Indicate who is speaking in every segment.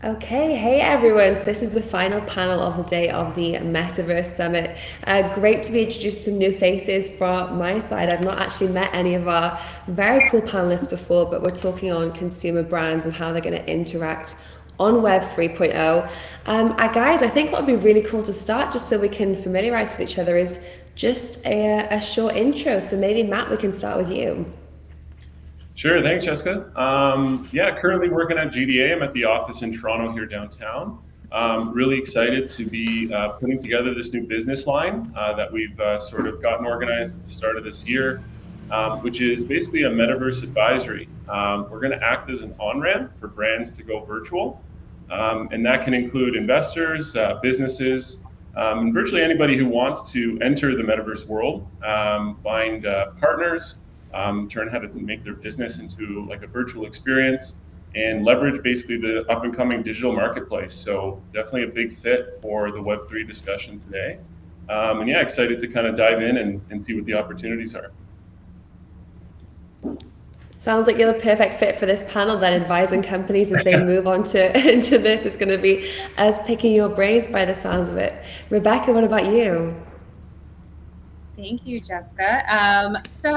Speaker 1: Okay, hey everyone. So this is the final panel of the day of the Metaverse Summit. Great to be introduced to some new faces from my side. I've not actually met any of our very cool panelists before, but we're talking on consumer brands and how they're going to interact on Web 3.0. Guys, I think what would be really cool to start, just so we can familiarize with each other, is just a short intro. So maybe Matt, we can start with you.
Speaker 2: Sure, thanks, Jessica. Yeah, currently working at GDA. I'm at the office in Toronto here downtown. Really excited to be putting together this new business line that we've sort of gotten organized at the start of this year, which is basically a metaverse advisory. We're going to act as an on-ramp for brands to go virtual, and that can include investors, businesses, and virtually anybody who wants to enter the metaverse world, find partners, turn how to make their business into like a virtual experience and leverage basically the up and coming digital marketplace. So definitely a big fit for the Web3 discussion today. And yeah, excited to kind of dive in and see what the opportunities are.
Speaker 1: Sounds like you're the perfect fit for this panel then, advising companies as they move on to into this. It's going to be us picking your brains by the sounds of it. Rebecca, what about you?
Speaker 3: Thank you, Jessica. So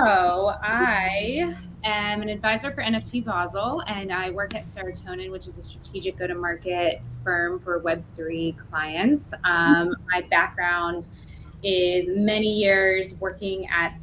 Speaker 3: I am an advisor for NFT Basel, and I work at Serotonin, which is a strategic go-to-market firm for Web3 clients. My background is many years working at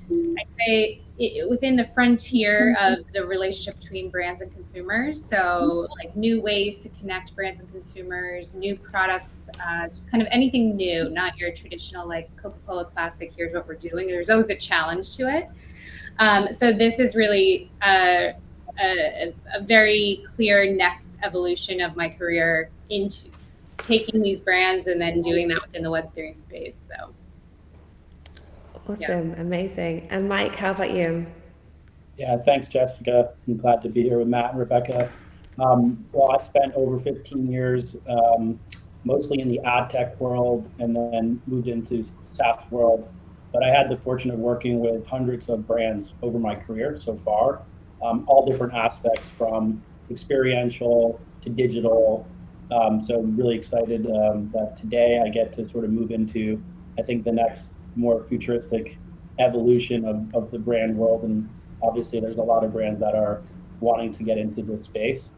Speaker 3: I'd say, within the frontier of the relationship between brands and consumers. So like new ways to connect brands and consumers, new products, just kind of anything new, not your traditional like Coca-Cola classic, here's what we're doing. There's always a challenge to it. So this is really a very clear next evolution of my career into taking these brands and then doing that within the Web3 space. So.
Speaker 1: Awesome, yeah. Amazing. And Mike, how about you?
Speaker 4: Yeah, thanks, Jessica. I'm glad to be here with Matt and Rebecca. Well, I spent over 15 years mostly in the ad tech world and then moved into SaaS world. But I had the fortune of working with hundreds of brands over my career so far, all different aspects from experiential to digital. So I'm really excited that today I get to sort of move into, I think, the next more futuristic evolution of the brand world. And obviously there's a lot of brands that are wanting to get into this space.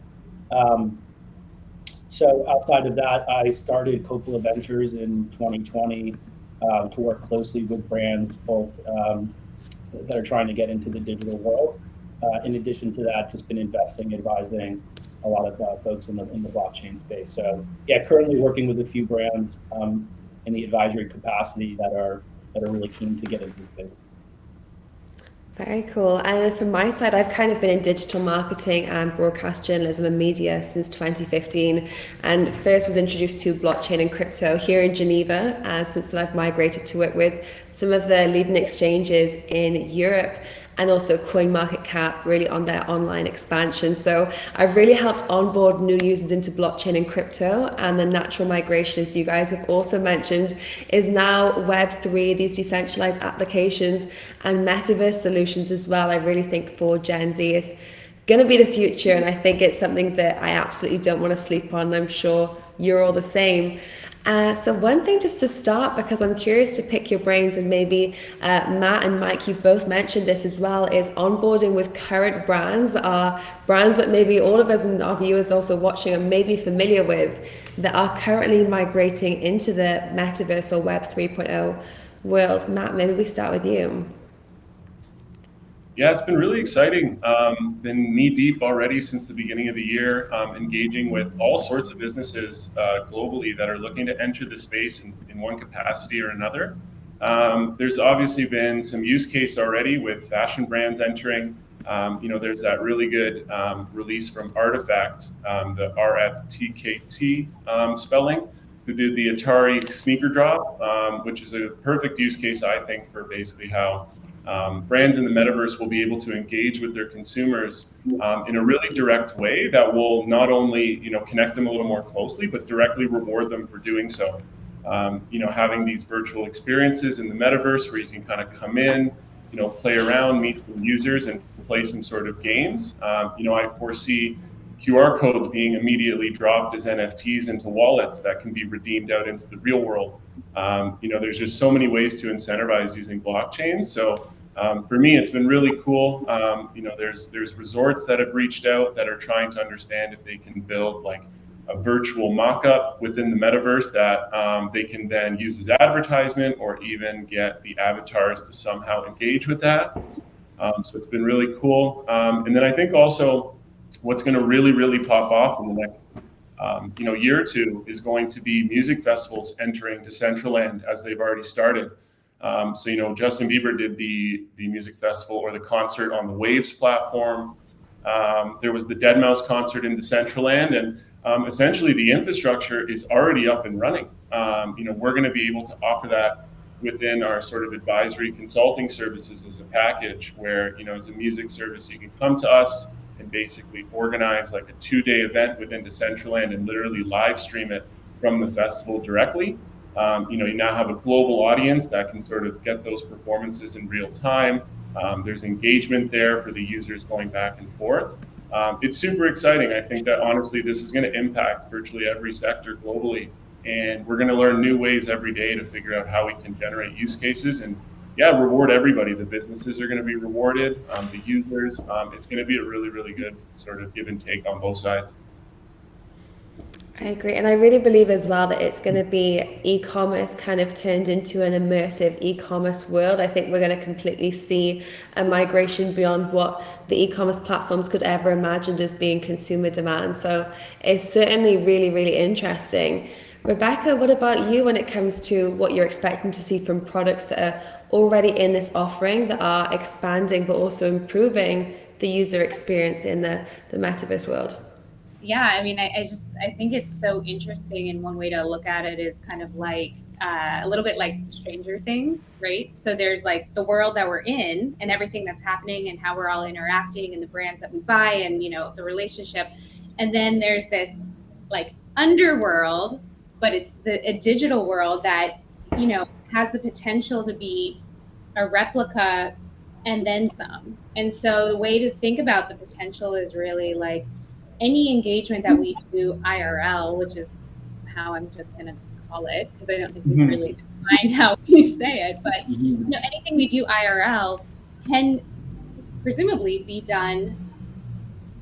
Speaker 4: So outside of that, I started Coppola Ventures in 2020 to work closely with brands, both that are trying to get into the digital world. In addition to that, just been investing, advising a lot of folks in the blockchain space. So yeah, currently working with a few brands in the advisory capacity that are really keen to get into this business.
Speaker 1: Very cool. And from my side, I've kind of been in digital marketing and broadcast journalism and media since 2015, and first was introduced to blockchain and crypto here in Geneva. Since then, I've migrated to work with some of the leading exchanges in Europe, and also CoinMarketCap really on their online expansion. So I've really helped onboard new users into blockchain and crypto, and the natural migration, as you guys have also mentioned, is now Web3, these decentralized applications and metaverse solutions as well. I really think for Gen Z is going to be the future, and I think it's something that I absolutely don't want to sleep on. I'm sure you're all the same. So one thing just to start, because I'm curious to pick your brains, and maybe Matt and Mike, you've both mentioned this as well, is onboarding with current brands that maybe all of us and our viewers also watching are maybe familiar with, that are currently migrating into the metaverse or Web 3.0 world. Matt, maybe we start with you.
Speaker 2: Yeah, it's been really exciting. Been knee deep already since the beginning of the year, engaging with all sorts of businesses globally that are looking to enter the space in one capacity or another. There's obviously been some use case already with fashion brands entering. There's that really good release from Artifact, the RFTKT spelling, who did the Atari sneaker drop, which is a perfect use case, I think, for basically how brands in the metaverse will be able to engage with their consumers in a really direct way that will not only connect them a little more closely, but directly reward them for doing so. Having these virtual experiences in the metaverse where you can kind of come in, play around, meet some users, and play some sort of games. I foresee QR codes being immediately dropped as NFTs into wallets that can be redeemed out into the real world. There's just so many ways to incentivize using blockchain. So for me, it's been really cool. There's resorts that have reached out that are trying to understand if they can build like a virtual mock-up within the metaverse that they can then use as advertisement, or even get the avatars to somehow engage with that. So it's been really cool. And then I think also what's going to really pop off in the next year or two is going to be music festivals entering Decentraland, as they've already started. Justin Bieber did the music festival or the concert on the Waves platform. There was the Deadmau5 concert in Decentraland, and essentially the infrastructure is already up and running. We're going to be able to offer that within our sort of advisory consulting services as a package, where as a music service, you can come to us and basically organize like a 2-day event within Decentraland and literally live stream it from the festival directly. You now have a global audience that can sort of get those performances in real time. There's engagement there for the users going back and forth. It's super exciting. I think that honestly, this is going to impact virtually every sector globally. And we're going to learn new ways every day to figure out how we can generate use cases and reward everybody. The businesses are going to be rewarded, the users. It's going to be a really good sort of give and take on both sides.
Speaker 1: I agree. And I really believe as well that it's going to be e-commerce kind of turned into an immersive e-commerce world. I think we're going to completely see a migration beyond what the e-commerce platforms could ever imagined as being consumer demand. So it's certainly really interesting. Rebecca, what about you when it comes to what you're expecting to see from products that are already in this offering, that are expanding but also improving the user experience in the metaverse world?
Speaker 3: Yeah, I mean, I think it's so interesting, and one way to look at it is kind of like a little bit like Stranger Things, right? So there's like the world that we're in and everything that's happening and how we're all interacting and the brands that we buy and, the relationship. And then there's this like underworld, but it's a digital world that, has the potential to be a replica and then some. And so the way to think about the potential is really like any engagement that we do IRL, which is how I'm just going to call it, because I don't think we really defined how we say it, but anything we do IRL can presumably be done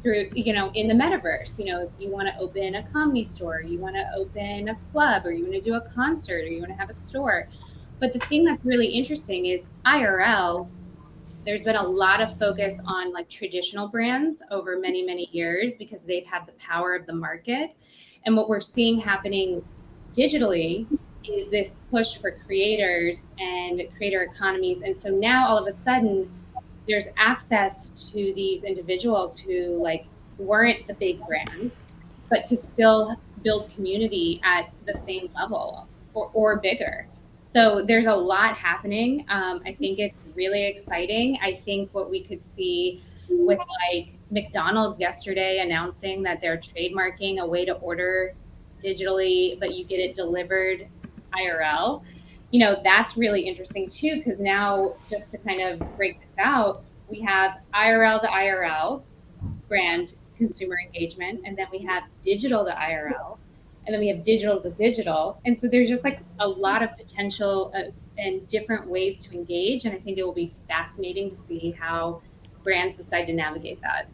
Speaker 3: through, in the metaverse. If you want to open a comedy store, you want to open a club, or you want to do a concert, or you want to have a store. But the thing that's really interesting is IRL, there's been a lot of focus on like traditional brands over many years because they've had the power of the market. And what we're seeing happening digitally is this push for creators and creator economies. And so now all of a sudden there's access to these individuals who like weren't the big brands, but to still build community at the same level or bigger. So there's a lot happening. I think it's really exciting. I think what we could see with like McDonald's yesterday announcing that they're trademarking a way to order digitally, but you get it delivered IRL. That's really interesting too, because now just to kind of break this out, we have IRL to IRL brand consumer engagement, and then we have digital to IRL. And then we have digital to digital. And so there's just like a lot of potential and different ways to engage. And I think it will be fascinating to see how brands decide to navigate that.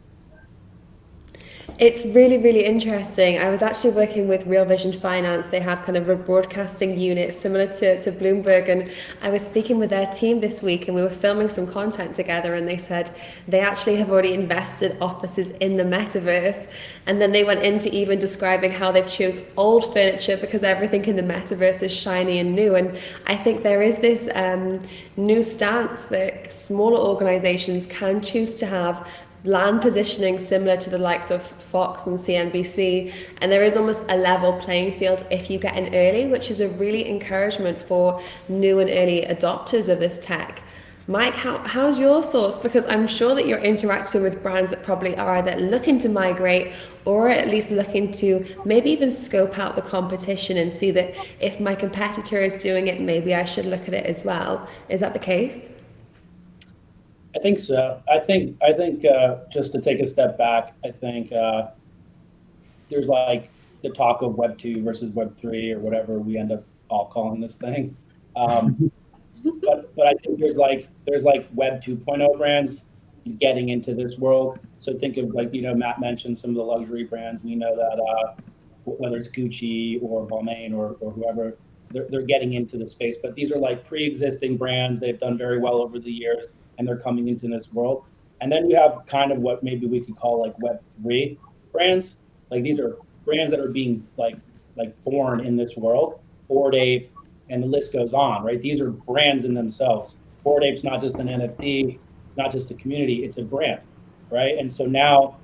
Speaker 1: It's really interesting. I was actually working with Real Vision Finance. They have kind of a broadcasting unit similar to Bloomberg, and I was speaking with their team this week, and we were filming some content together, and they said they actually have already invested offices in the metaverse. And then they went into even describing how they've chose old furniture because everything in the metaverse is shiny and new. And I think there is this new stance that smaller organizations can choose to have land positioning similar to the likes of Fox and CNBC, and there is almost a level playing field if you get in early, which is a really encouragement for new and early adopters of this tech. Mike, how's your thoughts? Because I'm sure that you're interacting with brands that probably are either looking to migrate or at least looking to maybe even scope out the competition and see that if my competitor is doing it, maybe I should look at it as well. Is that the case?
Speaker 4: I think so. I think just to take a step back, I think there's like the talk of Web 2 versus Web 3 or whatever we end up all calling this thing. But I think there's like Web 2.0 brands getting into this world. So think of like, Matt mentioned some of the luxury brands. We know that whether it's Gucci or Balmain or whoever, they're getting into the space. But these are like pre-existing brands. They've done very well over the years, and they're coming into this world. And then you have kind of what maybe we could call like Web3 brands. Like these are brands that are being like born in this world. Bored Ape, and the list goes on, right? These are brands in themselves. Bored Ape's not just an NFT, it's not just a community, it's a brand, right? And so now,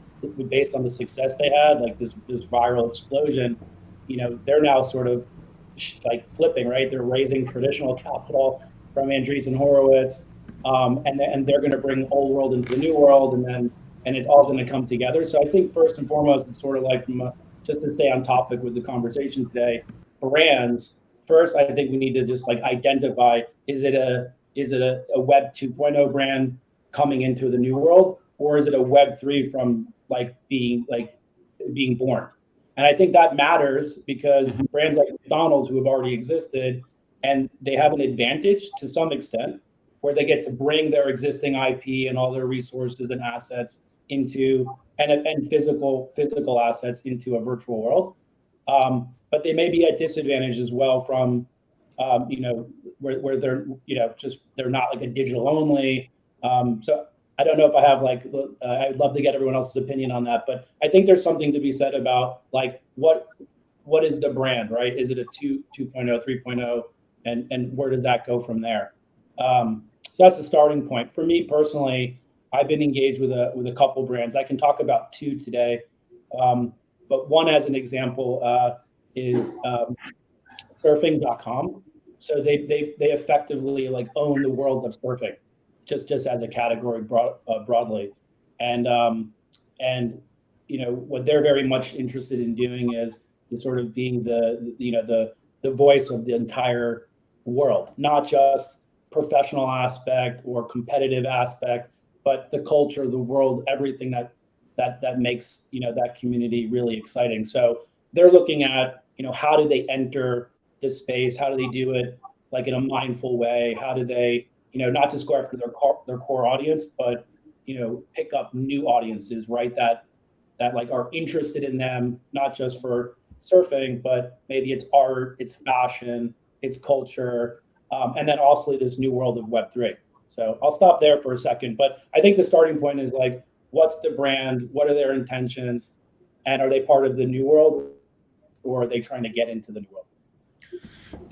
Speaker 4: based on the success they had, like this viral explosion, they're now sort of like flipping, right? They're raising traditional capital from Andreessen Horowitz, and they're going to bring old world into the new world, and it's all going to come together. So I think first and foremost, it's sort of like just to stay on topic with the conversation today, brands. First, I think we need to just like identify, is it a Web 2.0 brand coming into the new world, or is it a Web 3 from being born? And I think that matters because brands like McDonald's, who have already existed, and they have an advantage to some extent, where they get to bring their existing IP and all their resources and assets into and physical assets into a virtual world. But they may be at disadvantage as well from, where they're, they're not like a digital only. So I don't know if I have I'd love to get everyone else's opinion on that, but I think there's something to be said about like, what is the brand, right? Is it a 2.0, 3.0, and where does that go from there? So that's the starting point. For me personally, I've been engaged with a couple brands. I can talk about two today, but one as an example is surfing.com. So they effectively like own the world of surfing, just as a category broadly, and what they're very much interested in doing is sort of being the voice of the entire world, not just professional aspect or competitive aspect, but the culture, the world, everything that makes that community really exciting. So they're looking at how do they enter this space? How do they do it like in a mindful way? How do they not just go after their core audience, but pick up new audiences, right? That like are interested in them, not just for surfing, but maybe it's art, it's fashion, it's culture, and then also this new world of Web3. So I'll stop there for a second, but I think the starting point is like, what's the brand? What are their intentions? And are they part of the new world, or are they trying to get into the new world?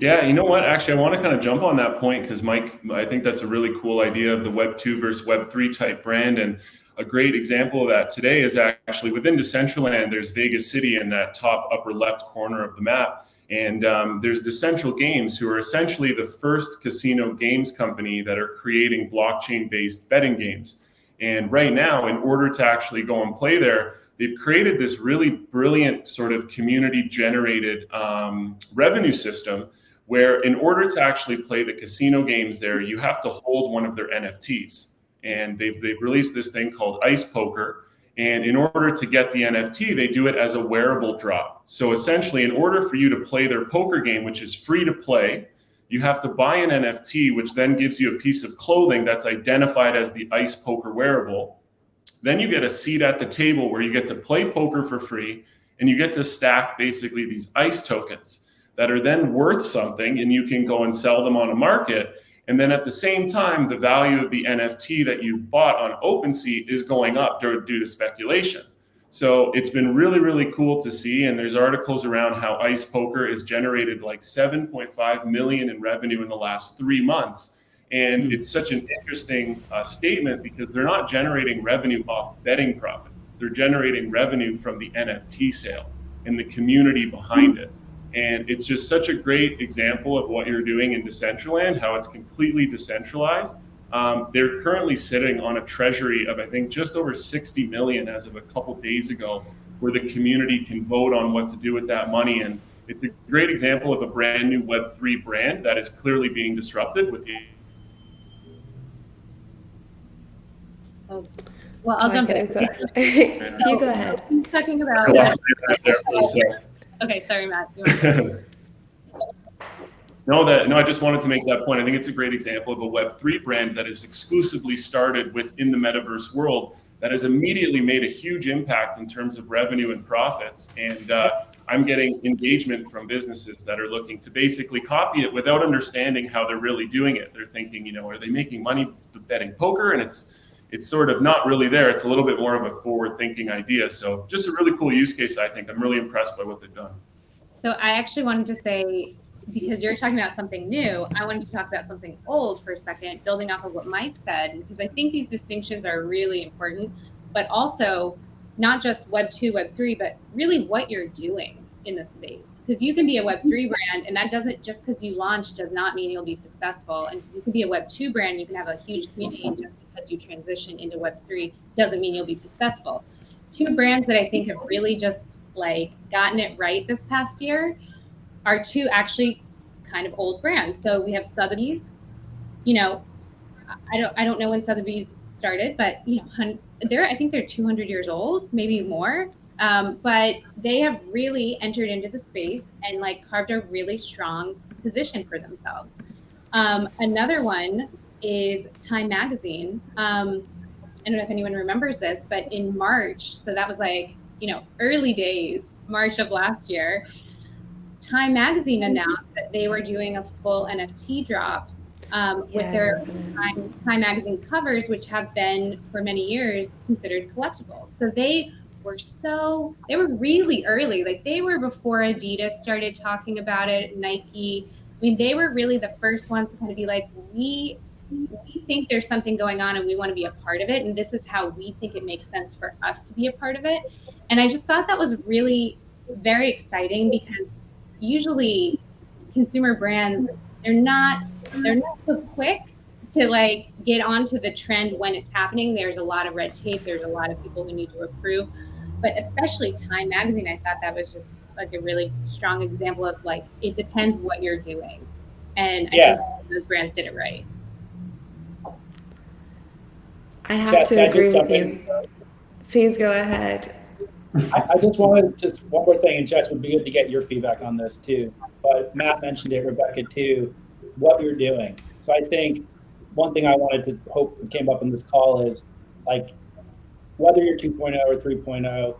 Speaker 2: Yeah, you know what? Actually, I want to kind of jump on that point because Mike, I think that's a really cool idea of the Web 2 versus Web 3 type brand. And a great example of that today is actually within Decentraland, there's Vegas City in that top upper left corner of the map. And there's Decentral Games, who are essentially the first casino games company that are creating blockchain-based betting games. And right now, in order to actually go and play there, they've created this really brilliant sort of community-generated revenue system where in order to actually play the casino games there, you have to hold one of their NFTs. And they've released this thing called Ice Poker. And in order to get the NFT, they do it as a wearable drop. So essentially, in order for you to play their poker game, which is free to play, you have to buy an NFT, which then gives you a piece of clothing that's identified as the Ice Poker wearable. Then you get a seat at the table where you get to play poker for free, and you get to stack basically these ice tokens that are then worth something, and you can go and sell them on a market. And then at the same time, the value of the NFT that you've bought on OpenSea is going up due to speculation. So it's been really, really cool to see. And there's articles around how Ice Poker has generated like 7.5 million in revenue in the last 3 months. And it's such an interesting statement because they're not generating revenue off betting profits. They're generating revenue from the NFT sale and the community behind it. And it's just such a great example of what you're doing in Decentraland, how it's completely decentralized. They're currently sitting on a treasury of, I think, just over 60 million as of a couple days ago, where the community can vote on what to do with that money. And it's a great example of a brand new Web3 brand that is clearly being disrupted with the...
Speaker 3: Well, I'll jump in.
Speaker 1: You go ahead.
Speaker 3: Talking about. Okay, sorry, Matt.
Speaker 2: No, I just wanted to make that point. I think it's a great example of a Web3 brand that is exclusively started within the metaverse world that has immediately made a huge impact in terms of revenue and profits. And I'm getting engagement from businesses that are looking to basically copy it without understanding how they're really doing it. They're thinking, you know, are they making money betting poker? And it's sort of not really there. It's a little bit more of a forward-thinking idea. So just a really cool use case, I think. I'm really impressed by what they've done.
Speaker 3: So I actually wanted to say, because you're talking about something new, I wanted to talk about something old for a second, building off of what Mike said, because I think these distinctions are really important, but also not just Web 2, Web 3, but really what you're doing in the space. Because you can be a Web 3 brand, and that doesn't, just because you launch does not mean you'll be successful. And you can be a Web 2 brand, you can have a huge community, and just because you transition into Web 3 doesn't mean you'll be successful. Two brands that I think have really just like gotten it right this past year are two actually kind of old brands. So we have Sotheby's. You know, I don't know when Sotheby's started, but you know, I think they're 200 years old, maybe more. But they have really entered into the space and like carved a really strong position for themselves. Another one is Time Magazine. I don't know if anyone remembers this, but in March, so that was like, you know, early days, March of last year, Time Magazine announced that they were doing a full NFT drop with their Time Magazine covers, which have been for many years considered collectibles. So they were really early. Like they were before Adidas started talking about it, Nike. I mean, they were really the first ones to kind of be like, we think there's something going on and we want to be a part of it. And this is how we think it makes sense for us to be a part of it. And I just thought that was really very exciting because usually consumer brands, they're not so quick to like get onto the trend when it's happening. There's a lot of red tape. There's a lot of people who need to approve, but especially Time Magazine, I thought that was just like a really strong example of like, it depends what you're doing. And I think those brands did it right.
Speaker 1: I have to agree with you. Please go ahead.
Speaker 4: I just wanted just one more thing, and Jess, would be good to get your feedback on this too. But Matt mentioned it, Rebecca too, what you're doing. So I think one thing I wanted to hope came up in this call is like, whether you're 2.0 or 3.0,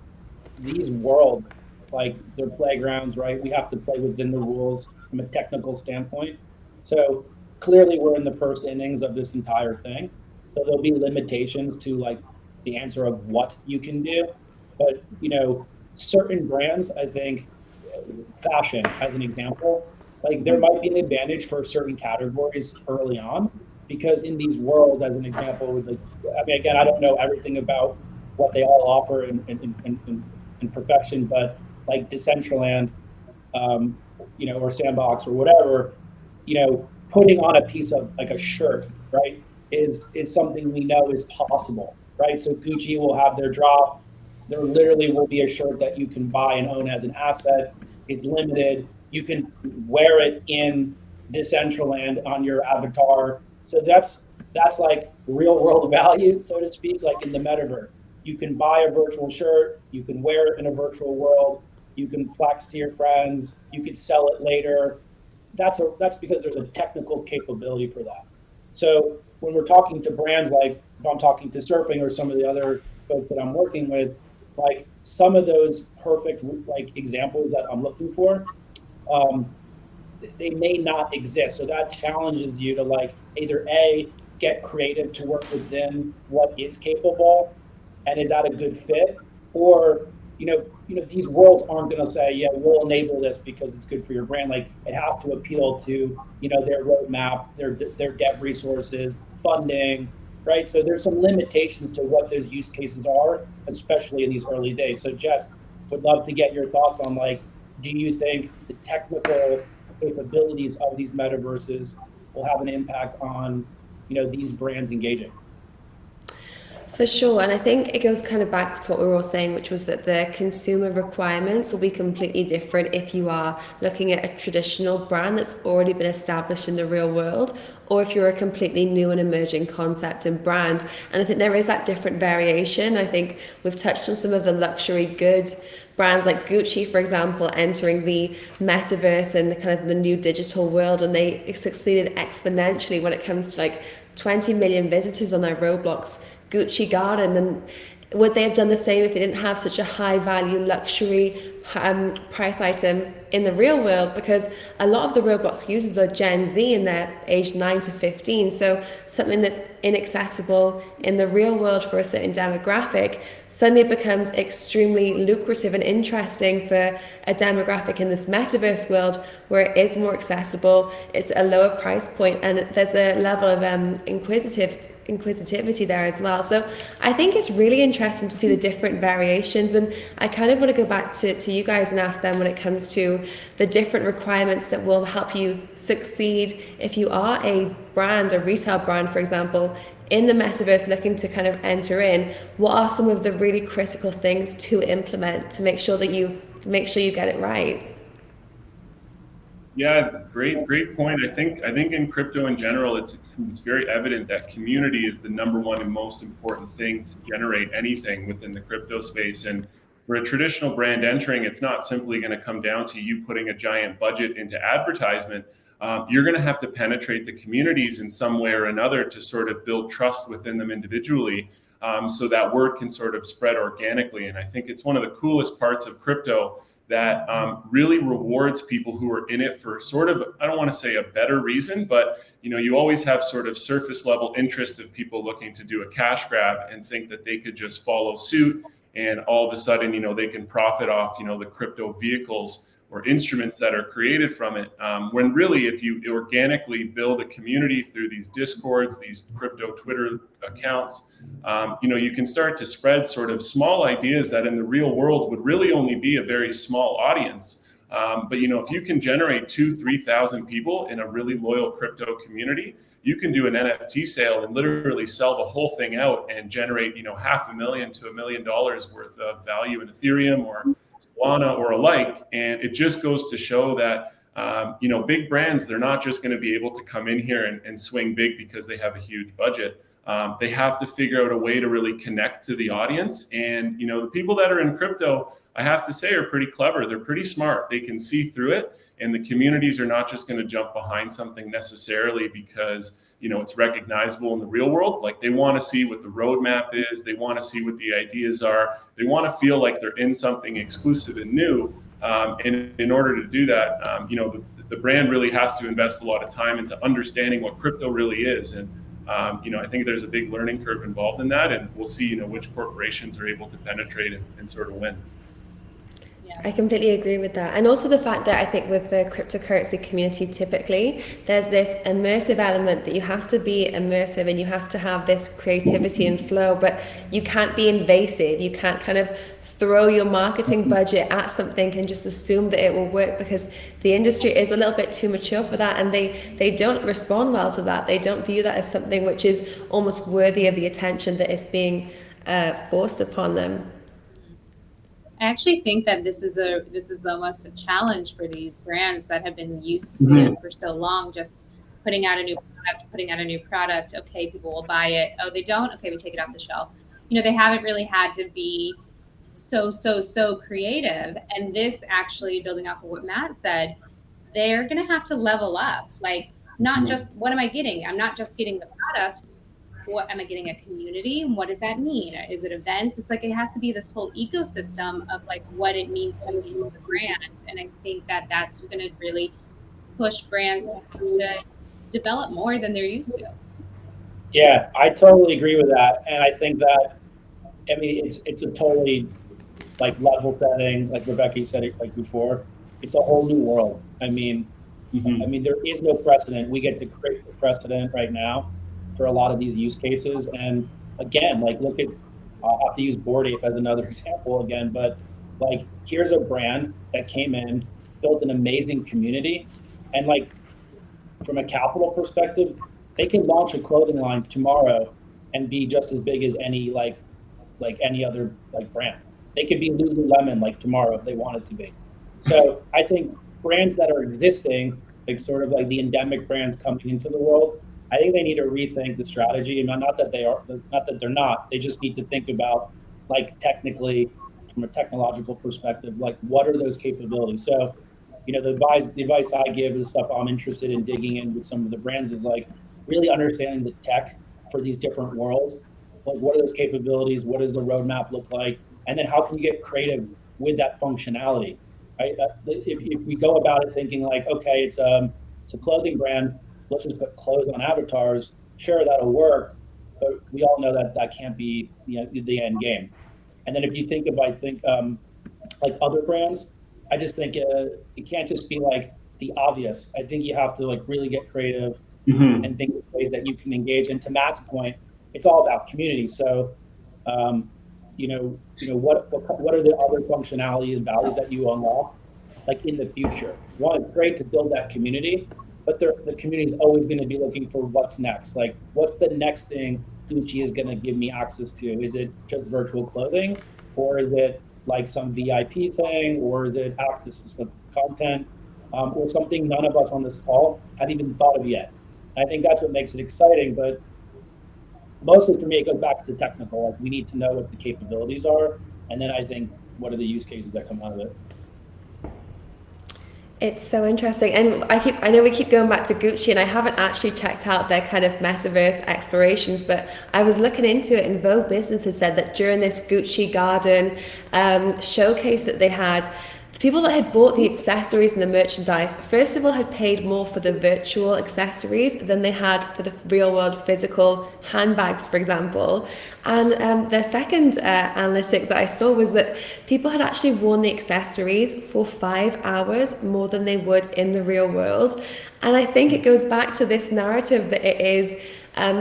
Speaker 4: these worlds, like they're playgrounds, right? We have to play within the rules from a technical standpoint. So clearly we're in the first innings of this entire thing. So there'll be limitations to like the answer of what you can do. But, you know, certain brands, I think, fashion as an example, like there might be an advantage for certain categories early on, because in these worlds, as an example, with like, I mean, again, I don't know everything about what they all offer in perfection, but like Decentraland, you know, or Sandbox or whatever, you know, putting on a piece of like a shirt, right, is something we know is possible, right? So Gucci will have their drop. There literally will be a shirt that you can buy and own as an asset. It's limited. You can wear it in Decentraland on your avatar. So that's like real world value, so to speak, like in the metaverse. You can buy a virtual shirt. You can wear it in a virtual world. You can flex to your friends. You can sell it later. That's because there's a technical capability for that. So when we're talking to brands, like if I'm talking to Surfing or some of the other folks that I'm working with, like some of those perfect like examples that I'm looking for, they may not exist. So that challenges you to like either A, get creative to work within what is capable, and is that a good fit? Or, you know, these worlds aren't going to say, yeah, we'll enable this because it's good for your brand. Like it has to appeal to, you know, their roadmap, their dev resources, funding, right? So there's some limitations to what those use cases are, especially in these early days. So Jess, would love to get your thoughts on like, do you think the technical capabilities of these metaverses will have an impact on, you know, these brands engaging?
Speaker 1: For sure, and I think it goes kind of back to what we were all saying, which was that the consumer requirements will be completely different if you are looking at a traditional brand that's already been established in the real world, or if you're a completely new and emerging concept and brand. And I think there is that different variation. I think we've touched on some of the luxury good brands like Gucci, for example, entering the metaverse and kind of the new digital world, and they succeeded exponentially when it comes to like 20 million visitors on their Roblox Gucci garden. And would they have done the same if they didn't have such a high value luxury price item in the real world? Because a lot of the Roblox users are Gen Z and they're aged 9 to 15. So something that's inaccessible in the real world for a certain demographic suddenly becomes extremely lucrative and interesting for a demographic in this metaverse world where it is more accessible, it's a lower price point, and there's a level of inquisitivity there as well. So I think it's really interesting to see the different variations, and I kind of want to go back to you guys and ask them when it comes to the different requirements that will help you succeed if you are a brand, a retail brand, for example, in the metaverse looking to kind of enter in. What are some of the really critical things to implement to make sure that you get it right?
Speaker 2: Yeah, great point. I think in crypto in general, it's very evident that community is the number one and most important thing to generate anything within the crypto space. And for a traditional brand entering, it's not simply going to come down to you putting a giant budget into advertisement. You're going to have to penetrate the communities in some way or another to sort of build trust within them individually, so that word can sort of spread organically. And I think it's one of the coolest parts of crypto that really rewards people who are in it for sort of, I don't want to say a better reason, but you always have sort of surface level interest of people looking to do a cash grab and think that they could just follow suit, and all of a sudden they can profit off the crypto vehicles or instruments that are created from it, when really if you organically build a community through these discords, these crypto Twitter accounts, you can start to spread sort of small ideas that in the real world would really only be a very small audience. But if you can generate 2,000-3,000 people in a really loyal crypto community, you can do an NFT sale and literally sell the whole thing out and generate $500,000 to $1 million worth of value in Ethereum or Solana or alike. And it just goes to show that big brands, they're not just going to be able to come in here and swing big because they have a huge budget. They have to figure out a way to really connect to the audience. And the people that are in crypto, I have to say, are pretty clever. They're pretty smart. They can see through it. And the communities are not just going to jump behind something necessarily because it's recognizable in the real world. Like, they want to see what the roadmap is. They want to see what the ideas are. They want to feel like they're in something exclusive and new. And in order to do that, the brand really has to invest a lot of time into understanding what crypto really is. And I think there's a big learning curve involved in that, and we'll see which corporations are able to penetrate and sort of win.
Speaker 1: I completely agree with that. And also the fact that I think with the cryptocurrency community, typically there's this immersive element that you have to be immersive and you have to have this creativity and flow, but you can't be invasive. You can't kind of throw your marketing budget at something and just assume that it will work, because the industry is a little bit too mature for that, and they don't respond well to that. They don't view that as something which is almost worthy of the attention that is being forced upon them.
Speaker 3: I actually think that this is almost a challenge for these brands that have been used to for so long, just putting out a new product. Okay, people will buy it. Oh, they don't? Okay, we take it off the shelf. They haven't really had to be so creative. And this, actually, building off of what Matt said, they're going to have to level up. Like, not just, what am I getting? I'm not just getting the product. What am I getting? A community? What does that mean? Is it events? It's like, it has to be this whole ecosystem of like what it means to be the brand. And I think that that's going to really push brands to have to develop more than they're used to.
Speaker 4: Yeah, I totally agree with that. And I think that, it's a totally like level setting, like Rebecca, you said it like before, it's a whole new world. There is no precedent. We get to create the precedent right now for a lot of these use cases. And again, like, look at, I'll have to use Bored Ape as another example again, but like, here's a brand that came in, built an amazing community, and like, from a capital perspective, they can launch a clothing line tomorrow and be just as big as any like any other like brand. They could be Lululemon like tomorrow if they wanted to be. So I think brands that are existing, like sort of like the endemic brands coming into the world, I think they need to rethink the strategy. And not that they are, not that they're not. They just need to think about like technically, from a technological perspective, like what are those capabilities? So, you know, the advice I give, the stuff I'm interested in digging in with some of the brands is like really understanding the tech for these different worlds. Like, what are those capabilities? What does the roadmap look like? And then how can you get creative with that functionality? Right? If we go about it thinking like, okay, it's a clothing brand, let's just put clothes on avatars. Sure, that'll work, but we all know that that can't be, you know, the end game. And then if you think of, I think like other brands, I just think it can't just be like the obvious. I think you have to like really get creative and think of ways that you can engage. And to Matt's point, it's all about community. So, what are the other functionality and values that you unlock, like in the future? One, it's great to build that community, but the community is always going to be looking for what's next. Like, what's the next thing Gucci is going to give me access to? Is it just virtual clothing, or is it like some VIP thing, or is it access to some content, or something none of us on this call have even thought of yet? And I think that's what makes it exciting. But mostly for me, it goes back to the technical. Like, we need to know what the capabilities are, and then I think what are the use cases that come out of it.
Speaker 1: It's so interesting, and I know we keep going back to Gucci, and I haven't actually checked out their kind of metaverse explorations, but I was looking into it, and Vogue Business has said that during this Gucci Garden showcase that they had, the people that had bought the accessories and the merchandise, first of all, had paid more for the virtual accessories than they had for the real world physical handbags, for example. And the second analytic that I saw was that people had actually worn the accessories for 5 hours more than they would in the real world. And I think it goes back to this narrative that it is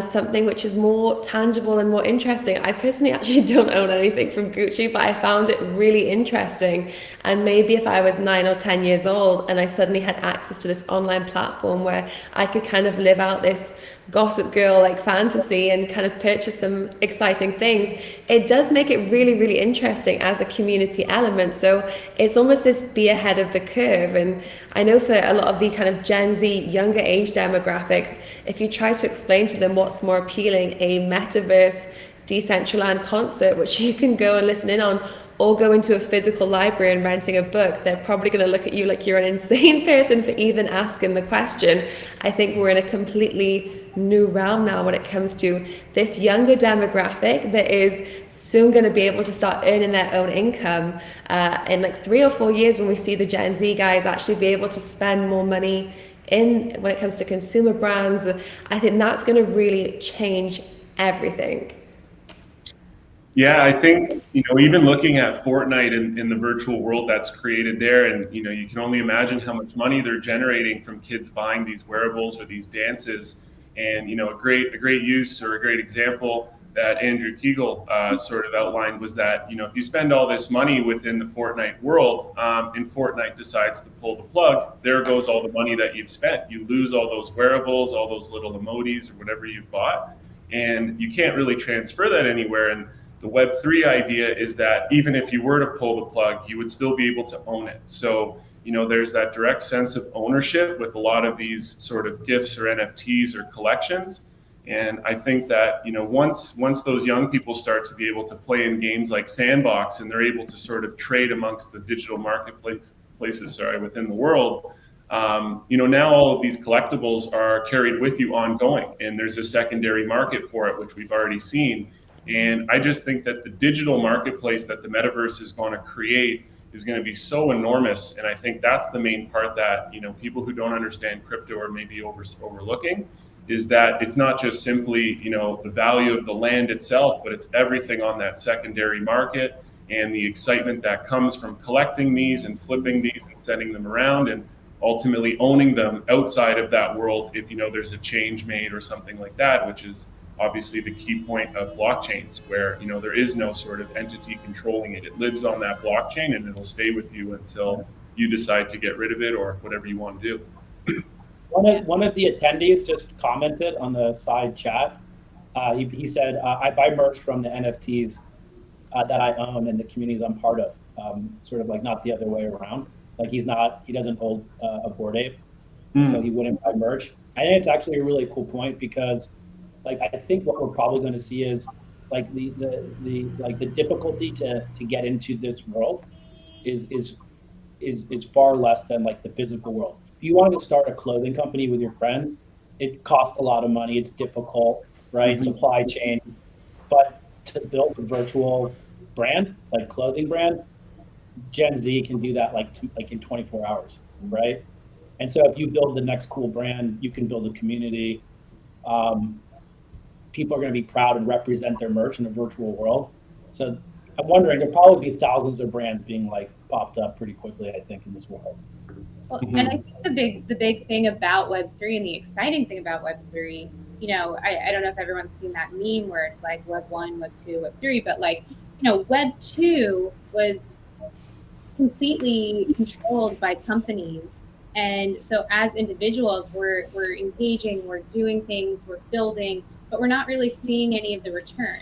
Speaker 1: something which is more tangible and more interesting. I personally actually don't own anything from Gucci, but I found it really interesting. And maybe if I was 9 or 10 years old and I suddenly had access to this online platform where I could kind of live out this gossip girl like fantasy and kind of purchase some exciting things, it does make it really, really interesting as a community element. So it's almost this be ahead of the curve. And I know for a lot of the kind of Gen Z younger age demographics, if you try to explain to them what's more appealing, a metaverse Decentraland concert, which you can go and listen in on, or go into a physical library and renting a book, they're probably going to look at you like you're an insane person for even asking the question. I think we're in a completely new realm now when it comes to this younger demographic that is soon going to be able to start earning their own income in like 3 or 4 years, when we see the Gen Z guys actually be able to spend more money in when it comes to consumer brands. I think that's going to really change everything.
Speaker 2: Yeah, I think, even looking at Fortnite in the virtual world that's created there, and, you can only imagine how much money they're generating from kids buying these wearables or these dances. And, a great use or a great example that Andrew Kegel sort of outlined was that, if you spend all this money within the Fortnite world and Fortnite decides to pull the plug, there goes all the money that you've spent. You lose all those wearables, all those little emojis or whatever you've bought, and you can't really transfer that anywhere. And the Web3 idea is that even if you were to pull the plug, you would still be able to own it. So, there's that direct sense of ownership with a lot of these sort of gifts or NFTs or collections. And I think that, once those young people start to be able to play in games like Sandbox, and they're able to sort of trade amongst the digital marketplaces within the world, now all of these collectibles are carried with you ongoing, and there's a secondary market for it, which we've already seen. And I just think that the digital marketplace that the metaverse is going to create is going to be so enormous. And I think that's the main part that, people who don't understand crypto are maybe overlooking, is that it's not just simply, the value of the land itself, but it's everything on that secondary market and the excitement that comes from collecting these and flipping these and sending them around and ultimately owning them outside of that world if, there's a change made or something like that, which is obviously the key point of blockchains, where there is no sort of entity controlling it. It lives on that blockchain and it'll stay with you until you decide to get rid of it or whatever you want to do.
Speaker 4: One of the attendees just commented on the side chat. He said, I buy merch from the NFTs that I own and the communities I'm part of, sort of like not the other way around. Like he doesn't hold a Bored Ape, so he wouldn't buy merch. I think it's actually a really cool point because, like, I think what we're probably going to see is like the difficulty to get into this world is far less than like the physical world. If you wanted to start a clothing company with your friends, it costs a lot of money. It's difficult, right? Supply chain, but to build a virtual brand, like clothing brand, Gen Z can do that like in 24 hours, right? And so if you build the next cool brand, you can build a community. People are going to be proud and represent their merch in a virtual world. So I'm wondering, there'll probably be thousands of brands being like popped up pretty quickly, I think, in this world.
Speaker 3: Well, and I think the big thing about Web3 and the exciting thing about Web3, you know, I don't know if everyone's seen that meme where it's like Web 1, Web 2, Web 3, but like, you know, Web 2 was completely controlled by companies. And so as individuals, we're engaging, we're doing things, we're building, but we're not really seeing any of the return.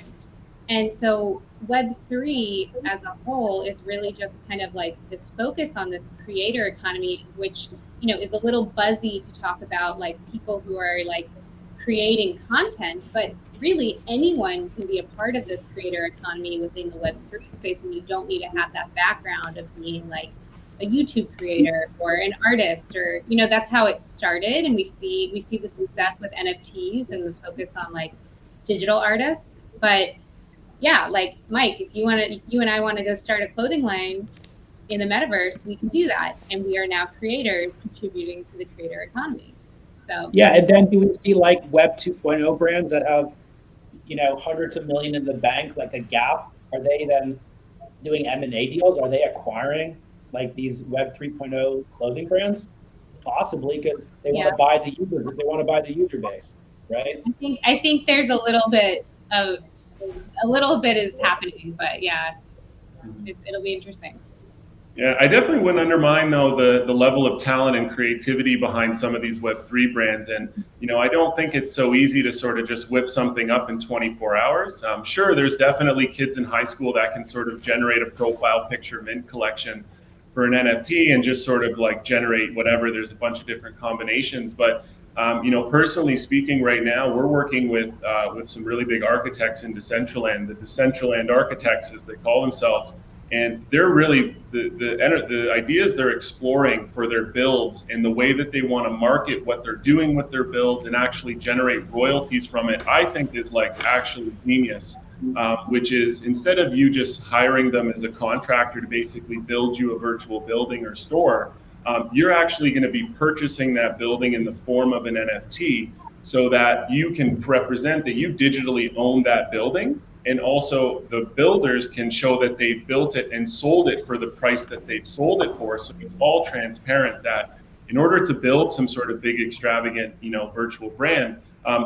Speaker 3: And so Web3 as a whole is really just kind of like this focus on this creator economy, which, you know, is a little buzzy to talk about like people who are like creating content, but really anyone can be a part of this creator economy within the Web3 space. And you don't need to have that background of being like a YouTube creator or an artist, or, you know, that's how it started. And we see the success with NFTs and the focus on like digital artists. But yeah, like Mike, if you and I want to go start a clothing line in the metaverse, we can do that. And we are now creators contributing to the creator economy. So
Speaker 4: yeah, and then do we see like Web 2.0 brands that have, you know, hundreds of millions in the bank, like a Gap? Are they then doing M&A deals? Are they acquiring like these Web 3.0 clothing brands? Possibly, because they want to buy the user. They want to buy the user base, right?
Speaker 3: I think there's a little bit is happening, but yeah, it'll be interesting.
Speaker 2: Yeah, I definitely wouldn't undermine though the level of talent and creativity behind some of these Web3 brands. And, you know, I don't think it's so easy to sort of just whip something up in 24 hours. Sure, there's definitely kids in high school that can sort of generate a profile picture mint collection for an NFT and just sort of like generate whatever. There's a bunch of different combinations, but you know, personally speaking, right now we're working with some really big architects in Decentraland, the Decentraland architects, as they call themselves, and they're really the ideas they're exploring for their builds and the way that they want to market what they're doing with their builds and actually generate royalties from it, I think is like actually genius. Which is, instead of you just hiring them as a contractor to basically build you a virtual building or store, you're actually going to be purchasing that building in the form of an NFT so that you can represent that you digitally own that building. And also the builders can show that they've built it and sold it for the price that they've sold it for. So it's all transparent that in order to build some sort of big, extravagant, you know, virtual brand,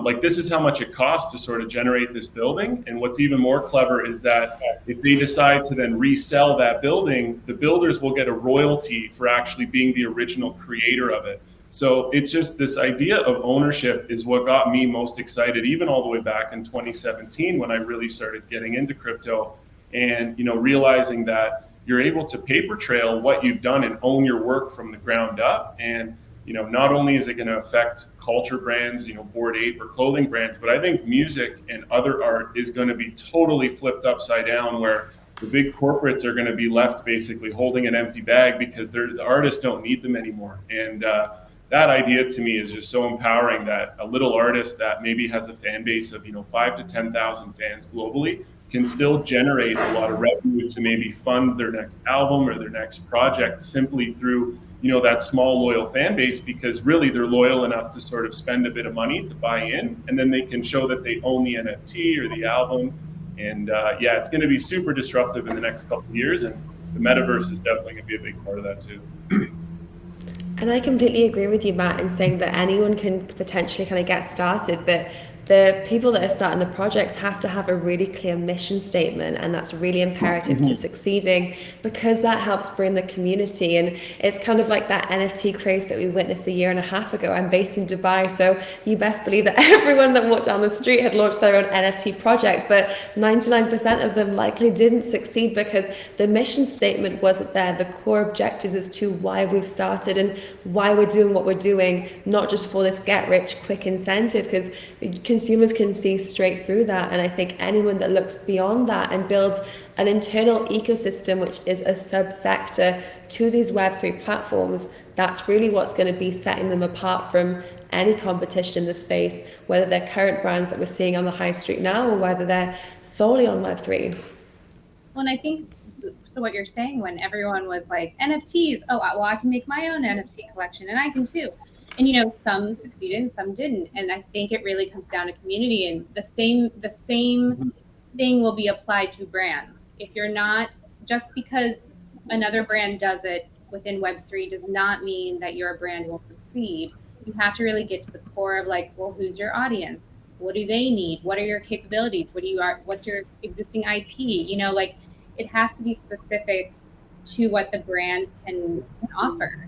Speaker 2: like this is how much it costs to sort of generate this building. And what's even more clever is that if they decide to then resell that building, the builders will get a royalty for actually being the original creator of it. So it's just this idea of ownership is what got me most excited, even all the way back in 2017 when I really started getting into crypto and, you know, realizing that you're able to paper trail what you've done and own your work from the ground up. And you know, not only is it going to affect culture brands, you know, Bored Ape or clothing brands, but I think music and other art is going to be totally flipped upside down, where the big corporates are going to be left basically holding an empty bag because the artists don't need them anymore. And that idea to me is just so empowering, that a little artist that maybe has a fan base of, you know, 5,000 to 10,000 fans globally can still generate a lot of revenue to maybe fund their next album or their next project simply through, you know, that small loyal fan base, because really they're loyal enough to sort of spend a bit of money to buy in, and then they can show that they own the NFT or the album. And yeah, it's going to be super disruptive in the next couple of years, and the metaverse is definitely going to be a big part of that too.
Speaker 1: And I completely agree with you, Matt, in saying that anyone can potentially kind of get started, but the people that are starting the projects have to have a really clear mission statement, and that's really imperative to succeeding, because that helps bring the community. And it's kind of like that NFT craze that we witnessed a year and a half ago. I'm based in Dubai, so you best believe that everyone that walked down the street had launched their own NFT project, but 99% of them likely didn't succeed because the mission statement wasn't there, the core objectives as to why we've started and why we're doing what we're doing, not just for this get rich quick incentive, because consumers can see straight through that. And I think anyone that looks beyond that and builds an internal ecosystem, which is a subsector to these Web3 platforms, that's really what's going to be setting them apart from any competition in the space, whether they're current brands that we're seeing on the high street now or whether they're solely on Web3.
Speaker 3: Well, and I think, so what you're saying, when everyone was like, NFTs, oh, well, I can make my own NFT collection, and I can too. And, you know, some succeeded and some didn't. And I think it really comes down to community, and the same thing will be applied to brands. If you're not, just because another brand does it within Web3 does not mean that your brand will succeed. You have to really get to the core of like, well, who's your audience? What do they need? What are your capabilities? What's your existing IP? You know, like, it has to be specific to what the brand can offer.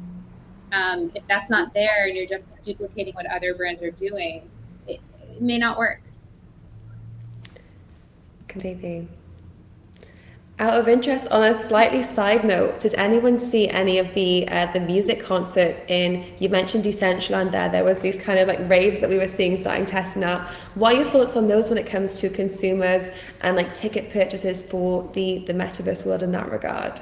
Speaker 3: If that's not there and you're just duplicating what other brands are doing, it may not work.
Speaker 1: Completely. Out of interest, on a slightly side note, did anyone see any of the music concerts you mentioned Decentraland there? There was these kind of like raves that we were seeing starting testing out. What are your thoughts on those when it comes to consumers and like ticket purchases for the Metaverse world in that regard?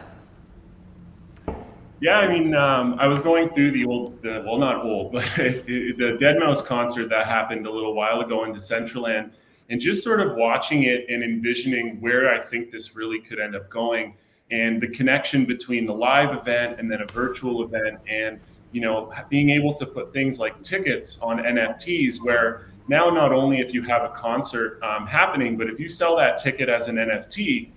Speaker 2: Yeah, I mean, I was going through not old, but the Deadmau5 concert that happened a little while ago in Decentraland, and just sort of watching it and envisioning where I think this really could end up going, and the connection between the live event and then a virtual event, and, you know, being able to put things like tickets on NFTs, where now not only if you have a concert happening, but if you sell that ticket as an NFT,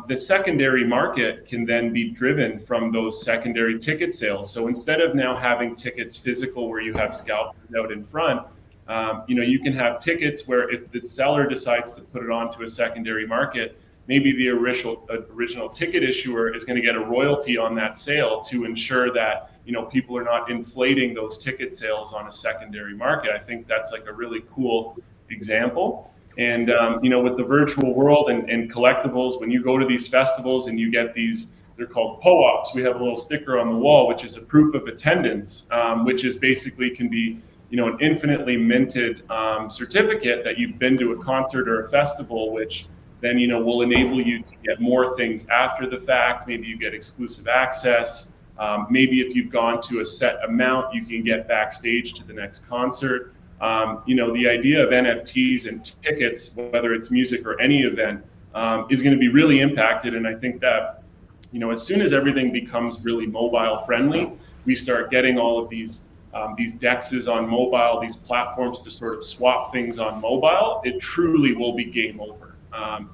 Speaker 2: the secondary market can then be driven from those secondary ticket sales. So instead of now having tickets physical where you have scalpers out in front, you know, you can have tickets where if the seller decides to put it onto a secondary market, maybe the original ticket issuer is going to get a royalty on that sale to ensure that, you know, people are not inflating those ticket sales on a secondary market. I think that's like a really cool example. And, you know, with the virtual world and collectibles, when you go to these festivals and you get these, they're called POAPs. We have a little sticker on the wall, which is a proof of attendance, which is basically can be, you know, an infinitely minted certificate that you've been to a concert or a festival, which then, you know, will enable you to get more things after the fact. Maybe you get exclusive access. Maybe if you've gone to a set amount, you can get backstage to the next concert. You know, the idea of NFTs and tickets, whether it's music or any event, is going to be really impacted. And I think that, you know, as soon as everything becomes really mobile friendly, we start getting all of these dexes on mobile, these platforms to sort of swap things on mobile, it truly will be game over.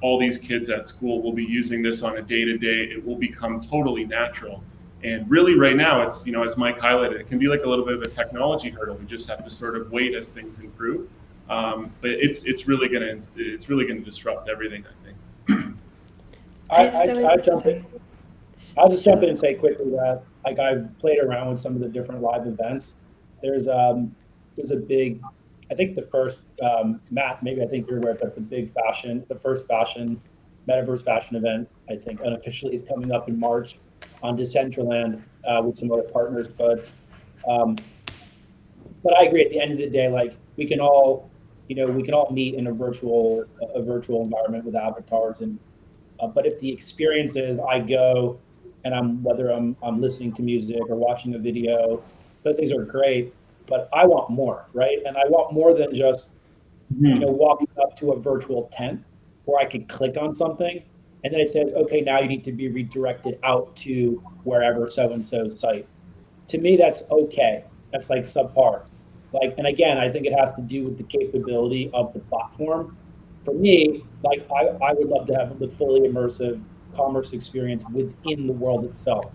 Speaker 2: All these kids at school will be using this on a day-to-day. It will become totally natural. And really right now, it's, you know, as Mike highlighted, it can be like a little bit of a technology hurdle. We just have to sort of wait as things improve. But it's really going to disrupt everything, I think.
Speaker 4: I'll just jump in and say quickly that, like, I've played around with some of the different live events. There's a big, I think the first, Matt, maybe I think you're aware, but the first Metaverse fashion event, I think unofficially is coming up in March on Decentraland with some other partners. But I agree, at the end of the day, like, we can all meet in a virtual environment with avatars, and but if the experience is I go and whether I'm listening to music or watching a video, those things are great, but I want more, right? And I want more than just, you know, walking up to a virtual tent where I could click on something and then it says, okay, now you need to be redirected out to wherever so-and-so's site. To me, that's okay. That's like subpar. Like, and again, I think it has to do with the capability of the platform. For me, like, I would love to have the fully immersive commerce experience within the world itself.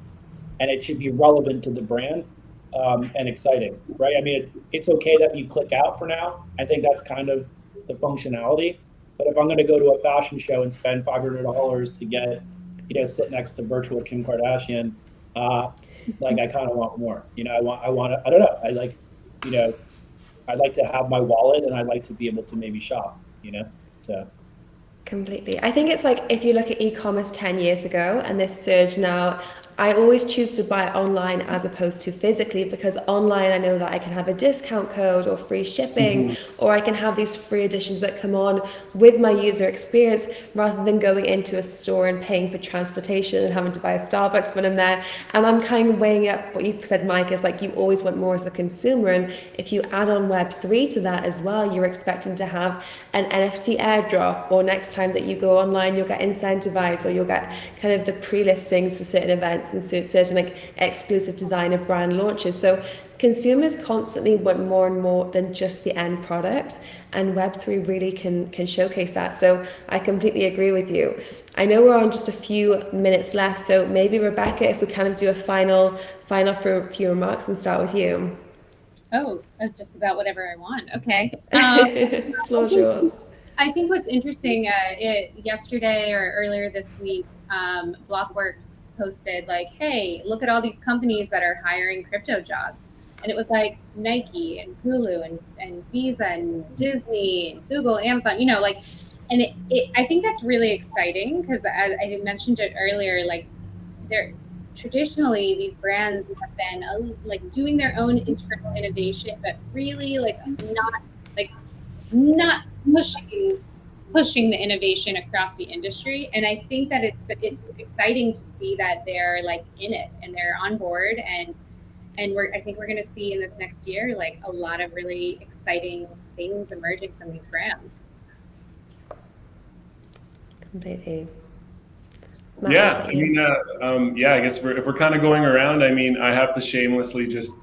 Speaker 4: And it should be relevant to the brand and exciting, right? I mean, it's okay that you click out for now. I think that's kind of the functionality. But if I'm going to go to a fashion show and spend $500 to get, sit next to virtual Kim Kardashian, like I kind of want more. I don't know. I like, I'd like to have my wallet and I'd like to be able to maybe shop, so.
Speaker 1: Completely. I think it's like if you look at e-commerce 10 years ago and this surge now, I always choose to buy online as opposed to physically, because online I know that I can have a discount code or free shipping, or I can have these free editions that come on with my user experience, rather than going into a store and paying for transportation and having to buy a Starbucks when I'm there. And I'm kind of weighing up what you said, Mike, is like you always want more as the consumer. And if you add on Web3 to that as well, you're expecting to have an NFT airdrop, or next time that you go online, you'll get incentivized, or you'll get kind of the pre-listings to certain events and certain like exclusive designer brand launches. So consumers constantly want more and more than just the end product, and Web3 really can showcase that. So I completely agree with you. I know we're on just a few minutes left, so maybe Rebecca, if we kind of do a final for a few remarks and start with you.
Speaker 3: Oh, just about whatever I want. Okay.
Speaker 1: Floor's yours.
Speaker 3: I think what's interesting, yesterday or earlier this week, Blockworks posted like, hey, look at all these companies that are hiring crypto jobs. And it was like Nike and Hulu and Visa and Disney and Google, Amazon, and I think that's really exciting, because as I mentioned it earlier, like traditionally these brands have been like doing their own internal innovation, but really not pushing the innovation across the industry. And I think that it's exciting to see that they're like in it and they're on board, and I think we're going to see in this next year like a lot of really exciting things emerging from these brands.
Speaker 1: Completely.
Speaker 2: Yeah, I mean, I guess if we're kind of going around, I mean, I have to shamelessly just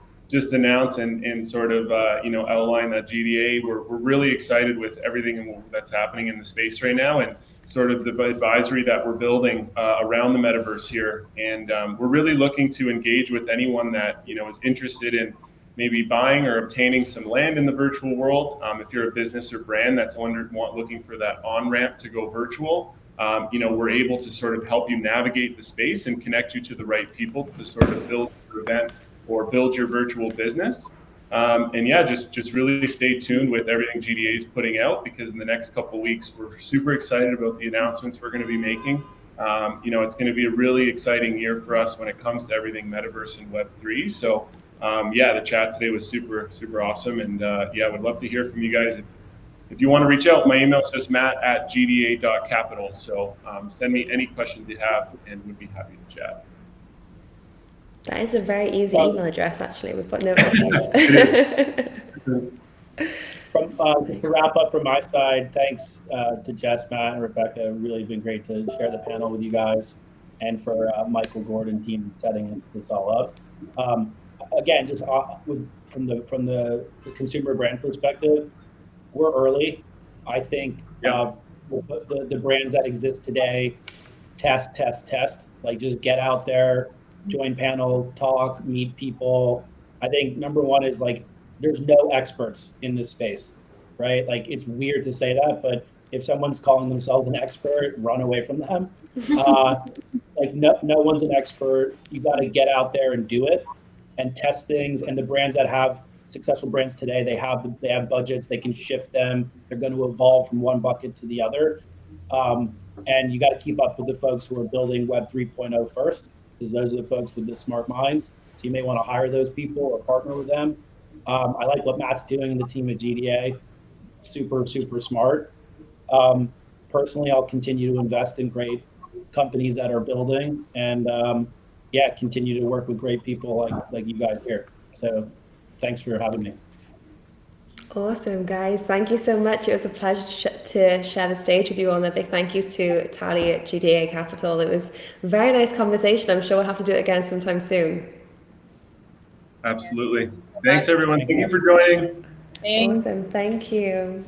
Speaker 2: announce and sort of outline that GDA. We're really excited with everything that's happening in the space right now, and sort of the advisory that we're building around the metaverse here. And we're really looking to engage with anyone that is interested in maybe buying or obtaining some land in the virtual world. If you're a business or brand that's looking for that on-ramp to go virtual, we're able to sort of help you navigate the space and connect you to the right people to sort of build your event or build your virtual business. And yeah, just really stay tuned with everything GDA is putting out, because in the next couple of weeks, we're super excited about the announcements we're going to be making. It's going to be a really exciting year for us when it comes to everything Metaverse and Web3. So the chat today was super, super awesome. And would love to hear from you guys. If you want to reach out, my email is just matt@gda.capital. So send me any questions you have and we'd be happy to chat.
Speaker 1: That is a very easy email address, actually. We've got no excuse.
Speaker 4: To wrap up from my side, thanks to Jess, Matt, and Rebecca. Really been great to share the panel with you guys, and for Michael Gordon team setting this all up. Again, just from the consumer brand perspective, we're early. I think the brands that exist today, test, like just get out there, join panels, talk, meet people. I think number one is like, there's no experts in this space, right? Like, it's weird to say that, but if someone's calling themselves an expert, run away from them. Like no one's an expert. You got to get out there and do it and test things. And the brands that have successful brands today, they have budgets, they can shift them. They're going to evolve from one bucket to the other. And you got to keep up with the folks who are building Web 3.0 first, because those are the folks with the smart minds. So you may want to hire those people or partner with them. I like what Matt's doing in the team at GDA. Super, super smart. Personally, I'll continue to invest in great companies that are building, and continue to work with great people like you guys here. So thanks for having me.
Speaker 1: Awesome, guys. Thank you so much. It was a pleasure to share the stage with you all. And a big thank you to Tally at GDA Capital. It was a very nice conversation. I'm sure we'll have to do it again sometime soon.
Speaker 2: Absolutely. Thanks, everyone. Thank you for joining.
Speaker 3: Thanks.
Speaker 1: Awesome. Thank you.